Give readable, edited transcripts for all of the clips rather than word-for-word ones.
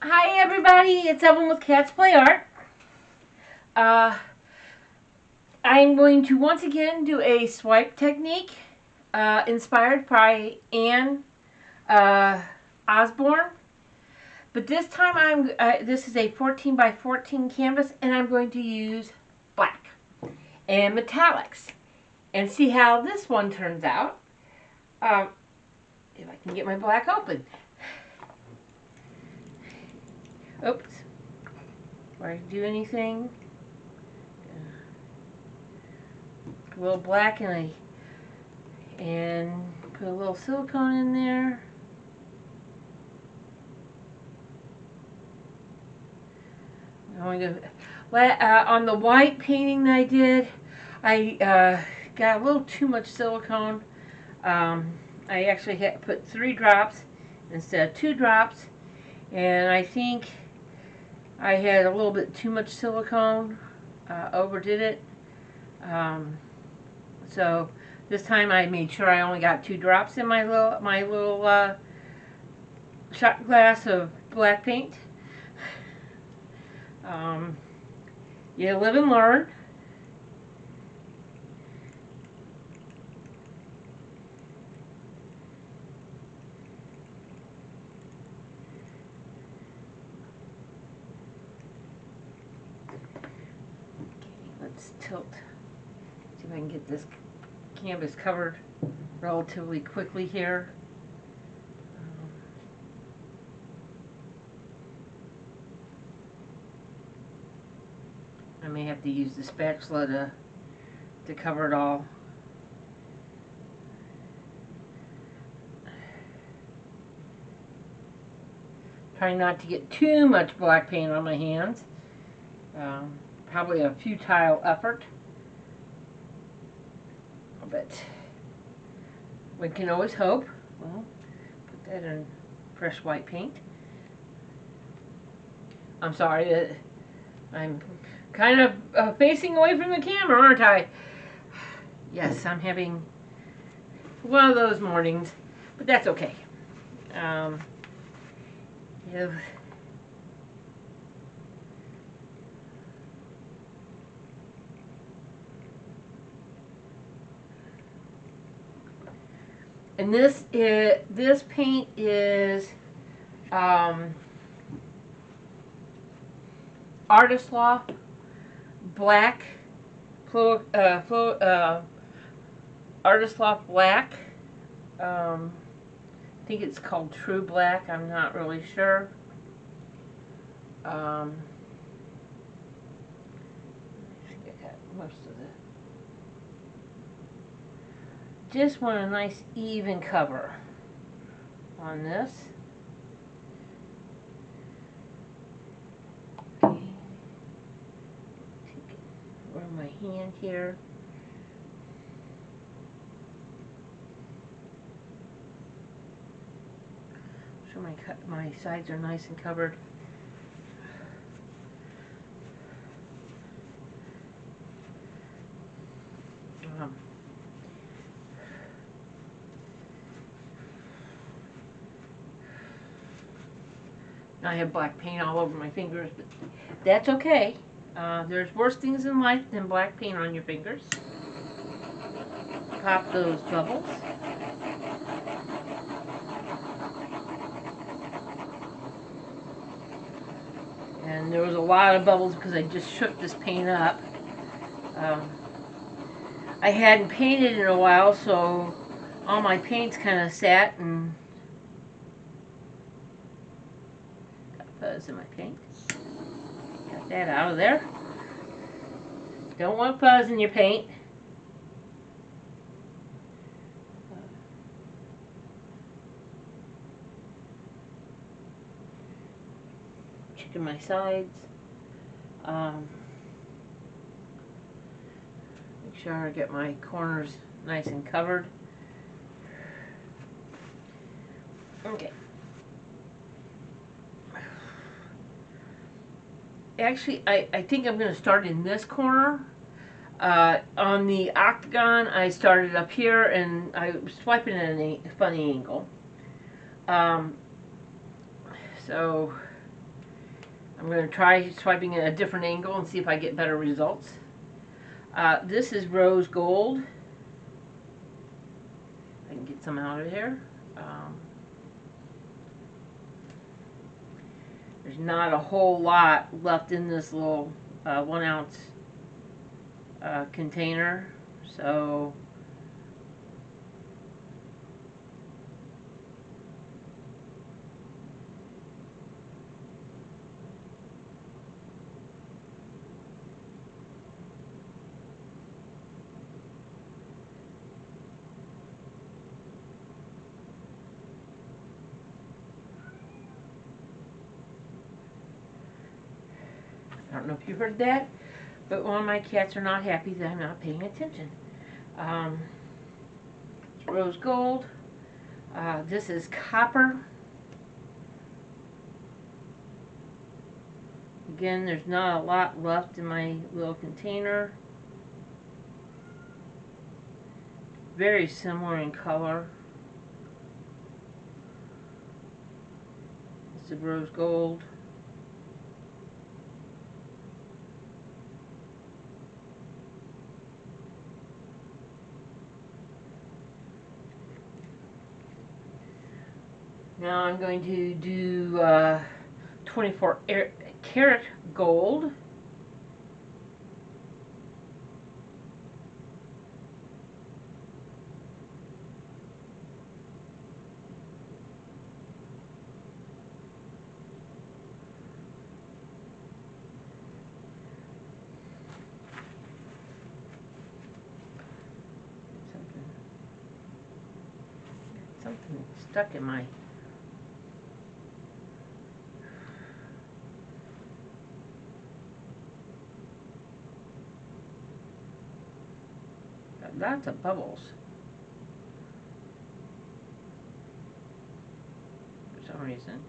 Hi everybody, it's Evelyn with Cats Play Art. I'm going to once again do a swipe technique inspired by Anne Osborn. But this time this is a 14 by 14 canvas and I'm going to use black and metallics and see how this one turns out. If I can get my black open. Oops. Before I do anything, a little black and put a little silicone in there. I'm going to on the white painting that I did, I got a little too much silicone. I actually had put 3 drops instead of 2 drops, and I think I had a little bit too much silicone, overdid it. So this time I made sure I only got 2 drops in my little shot glass of black paint. You live and learn. Let's tilt, see if I can get this canvas covered relatively quickly here. I may have to use the spatula to cover it all. Trying not to get too much black paint on my hands. Probably a futile effort, but we can always hope. Well, put that in fresh white paint. I'm sorry, I'm kind of facing away from the camera, aren't I? Yes, I'm having one of those mornings, but that's okay. Yeah. And this paint is Artist Loft Black, Artist Loft Black. I think it's called True Black. I'm not really sure. I think I got most of it. Just want a nice even cover on this. Okay. Take it over my hand here. So my sides are nice and covered. I have black paint all over my fingers, but that's okay. There's worse things in life than black paint on your fingers. Pop those bubbles. And there was a lot of bubbles because I just shook this paint up. I hadn't painted in a while, so all my paint's kind of sat and got fuzz in my paint. Got that out of there. Don't want fuzz in your paint. Checking my sides. Make sure I get my corners nice and covered. Okay. Actually, I think I'm going to start in this corner. On the octagon, I started up here and I was swiping at a funny angle. So I'm going to try swiping at a different angle and see if I get better results. This is rose gold. I can get some out of here. There's not a whole lot left in this little 1 ounce container, so I don't know if you heard that, but one of my cats are not happy that I'm not paying attention. It's rose gold. This is copper. Again, there's not a lot left in my little container. Very similar in color. It's the rose gold. Now I'm going to do 24 karat gold. Something stuck in my... Lots of bubbles for some reason.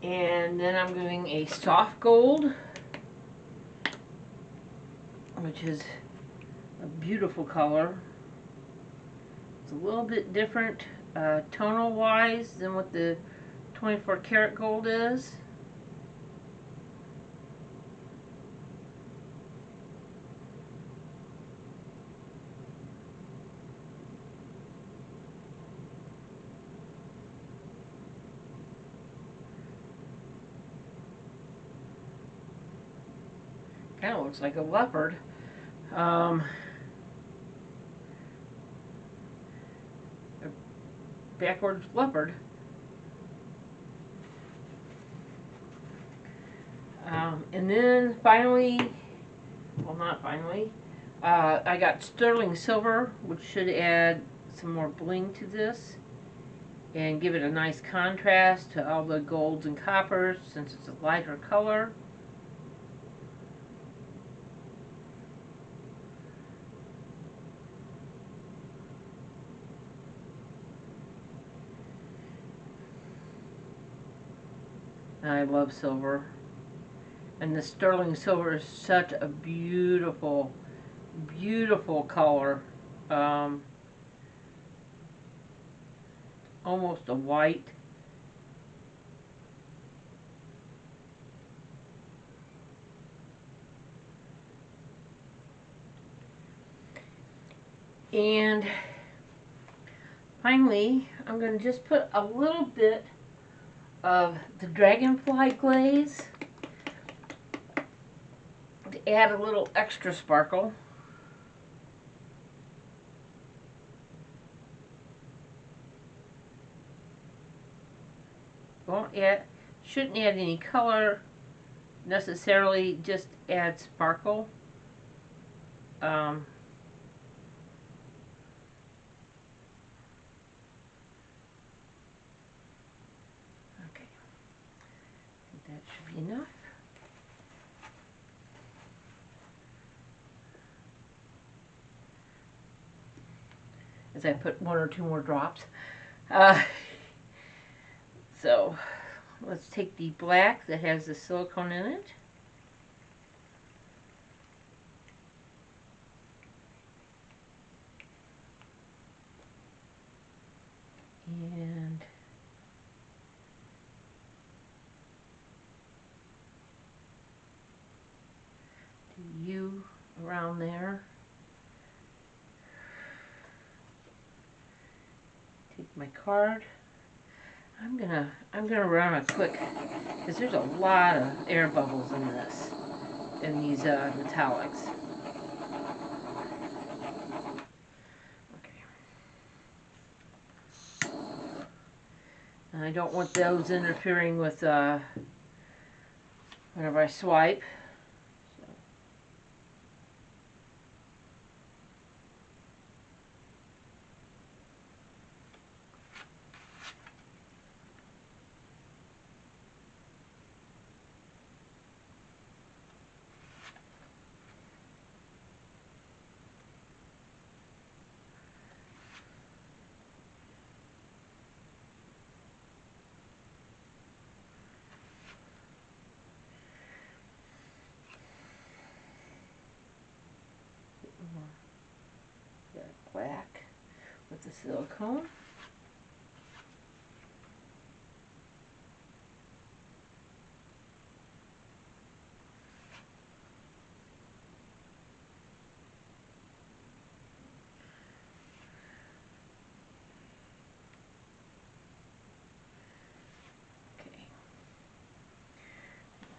And then I'm doing a soft gold, which is a beautiful color. It's a little bit different tonal wise than what the 24 karat gold is. Kind of looks like a leopard. A backwards leopard. And then finally, well, not finally, I got sterling silver, which should add some more bling to this and give it a nice contrast to all the golds and coppers since it's a lighter color. I love silver. And the sterling silver is such a beautiful, beautiful color. Almost a white. And finally, I'm going to just put a little bit of the dragonfly glaze to add a little extra sparkle. Shouldn't add any color necessarily, just add sparkle. Okay, I think that should be enough. As I put 1 or 2 more drops. So let's take the black that has the silicone in it. And do U around there. Take my card. I'm gonna run a quick, because there's a lot of air bubbles in this, in these metallics. Okay. And I don't want those interfering with whenever I swipe. Got black with the silicone.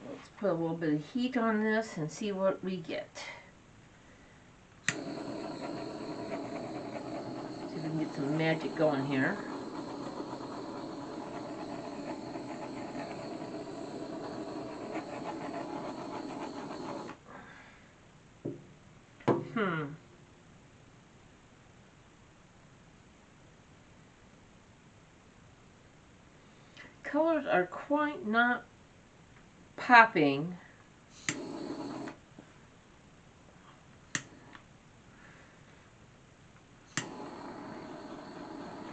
Let's put a little bit of heat on this and see what we get. See if we can get some magic going here. Colors are quite not popping.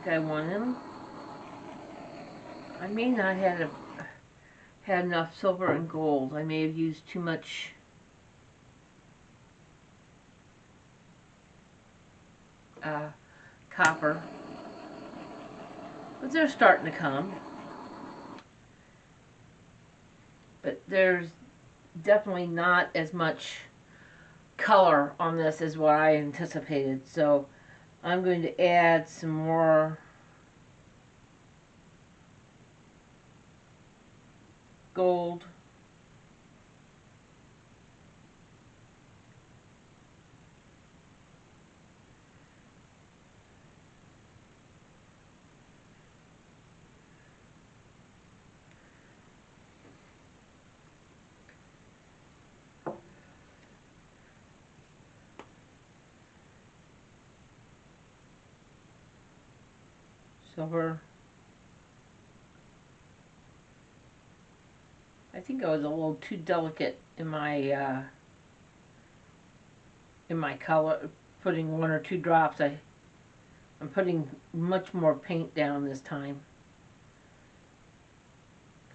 I want them. I may not have had enough silver and gold. I may have used too much copper. But they're starting to come. But there's definitely not as much color on this as what I anticipated. So I'm going to add some more gold. Silver. I think I was a little too delicate in my color, putting 1 or 2 drops. I'm putting much more paint down this time.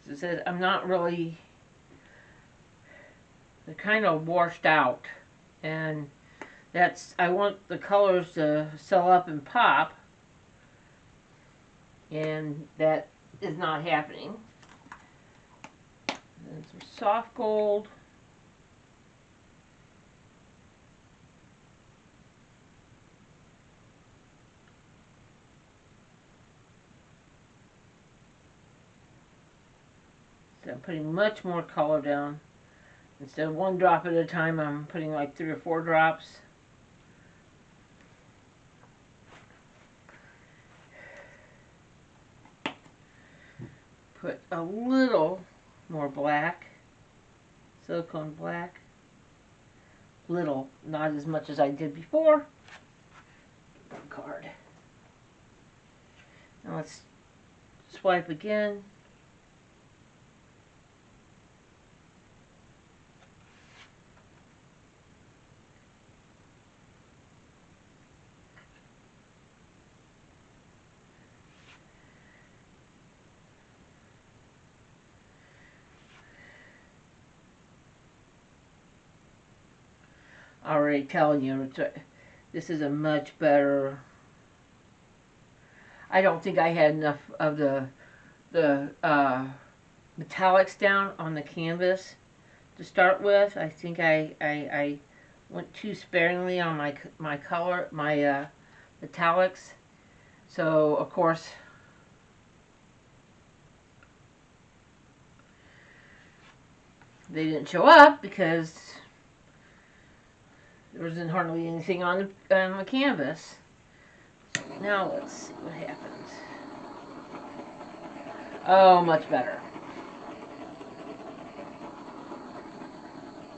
As I said, I'm not really, they're kind of washed out, and I want the colors to sell up and pop, and that is not happening. And some soft gold. So I'm putting much more color down. Instead of 1 drop at a time, I'm putting like 3 or 4 drops. Put a little more black, silicone black. Little, not as much as I did before. Card. Now let's swipe again. Already telling you, this is a much better. I don't think I had enough of the metallics down on the canvas to start with. I think I went too sparingly on my color, my metallics. So of course they didn't show up because there wasn't hardly anything on the canvas. So now let's see what happens. Oh, much better.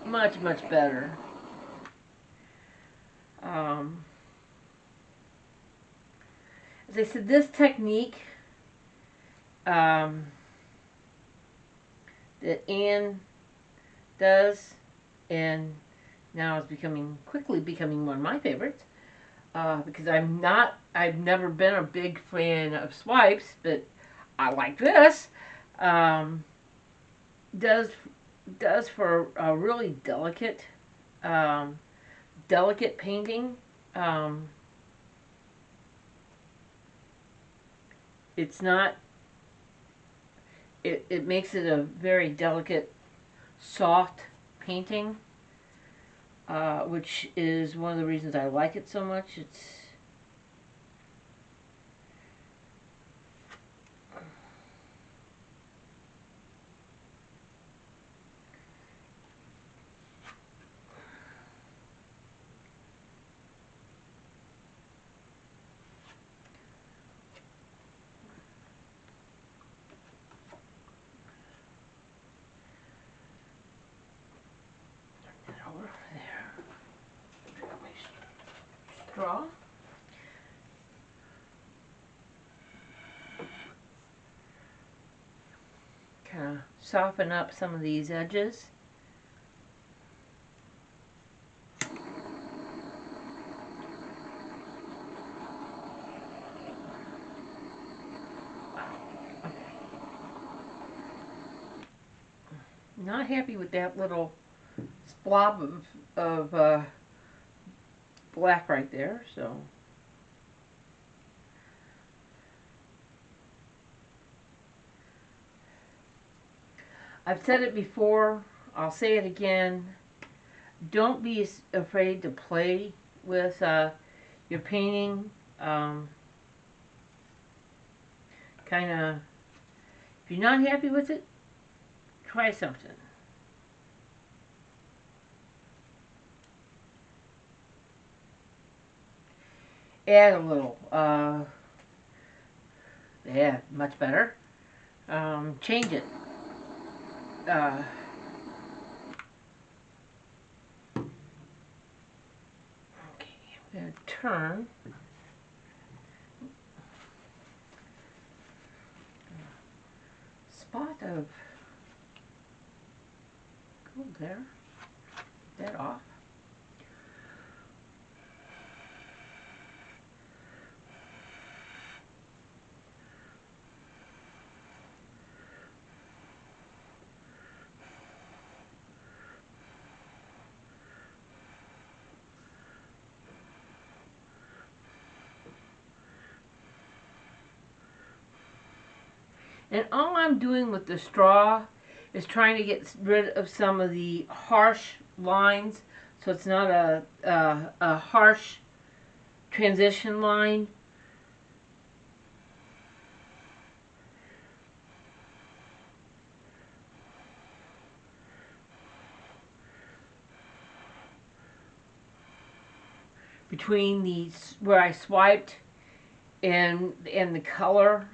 Much, much better. Um, as I said, this technique um, that Anne does, and now is quickly becoming one of my favorites, because I've never been a big fan of swipes, but I like this. Um, does for a really um, delicate painting. Um, it's not. It makes it a very delicate, soft painting, which is one of the reasons I like it so much. It's over there. Straw. Kind of soften up some of these edges. Not happy with that little blob of black right there, so I've said it before, I'll say it again. Don't be afraid to play with your painting. Kind of, if you're not happy with it, try something. Add a little. Yeah, much better. Change it. Uh, okay, I'm going to turn. Spot of gold there. Get that off. And all I'm doing with the straw is trying to get rid of some of the harsh lines, so it's not a harsh transition line. Between these where I swiped and the color.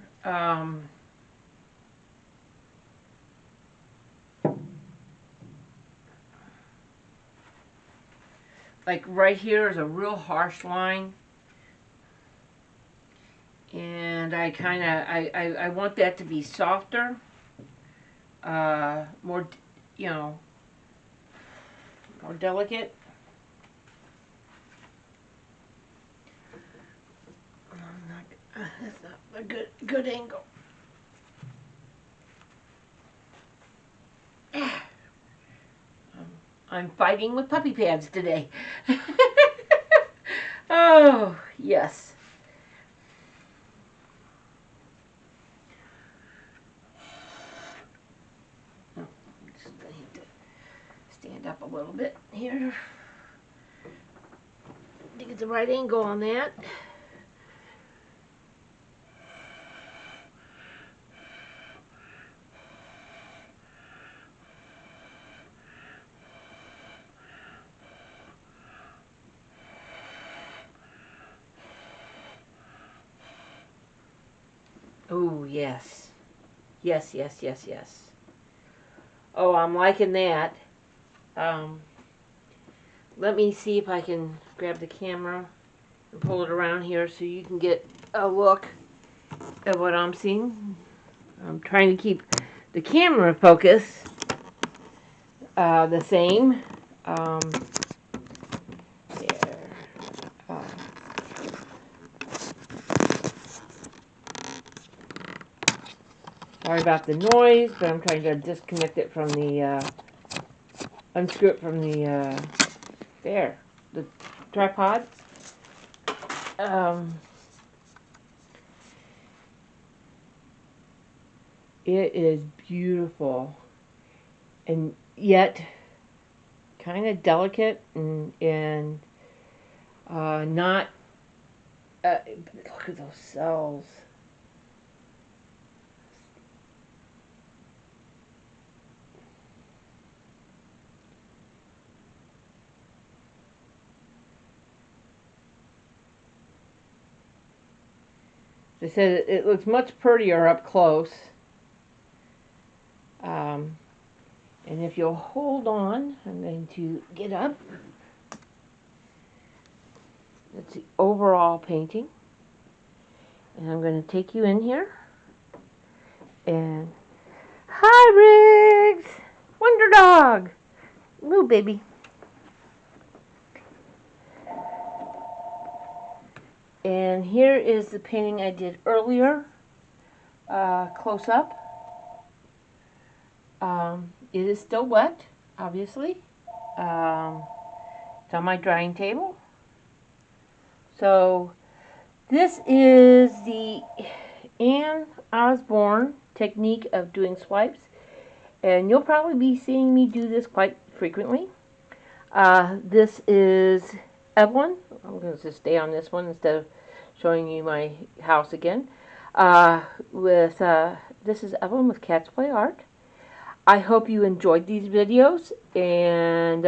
Like right here is a real harsh line, and I want that to be softer, more, you know, more delicate. That's not a good angle. I'm fighting with puppy pads today. Oh, yes. stand up a little bit here to get the right angle on that. Oh, yes. Yes, yes, yes, yes. Oh, I'm liking that. Let me see if I can grab the camera and pull it around here so you can get a look at what I'm seeing. I'm trying to keep the camera focus the same. There. Uh, Sorry about the noise, but I'm trying to disconnect it from the, unscrew it from the, the tripod. It is beautiful, and yet kind of delicate and not, look at those cells. They said it looks much prettier up close. And if you'll hold on, I'm going to get up. That's the overall painting. And I'm going to take you in here. And hi, Riggs! Wonder Dog! Move, baby. And here is the painting I did earlier, close up. It is still wet, obviously. It's on my drying table. So this is the Osborn technique of doing swipes, and you'll probably be seeing me do this quite frequently. This is Evelyn. I'm going to just stay on this one instead of showing you my house again. This is Evelyn with Cats Play Art. I hope you enjoyed these videos, and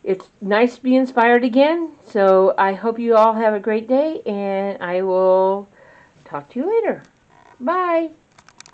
it's nice to be inspired again. So I hope you all have a great day, and I will talk to you later. Bye.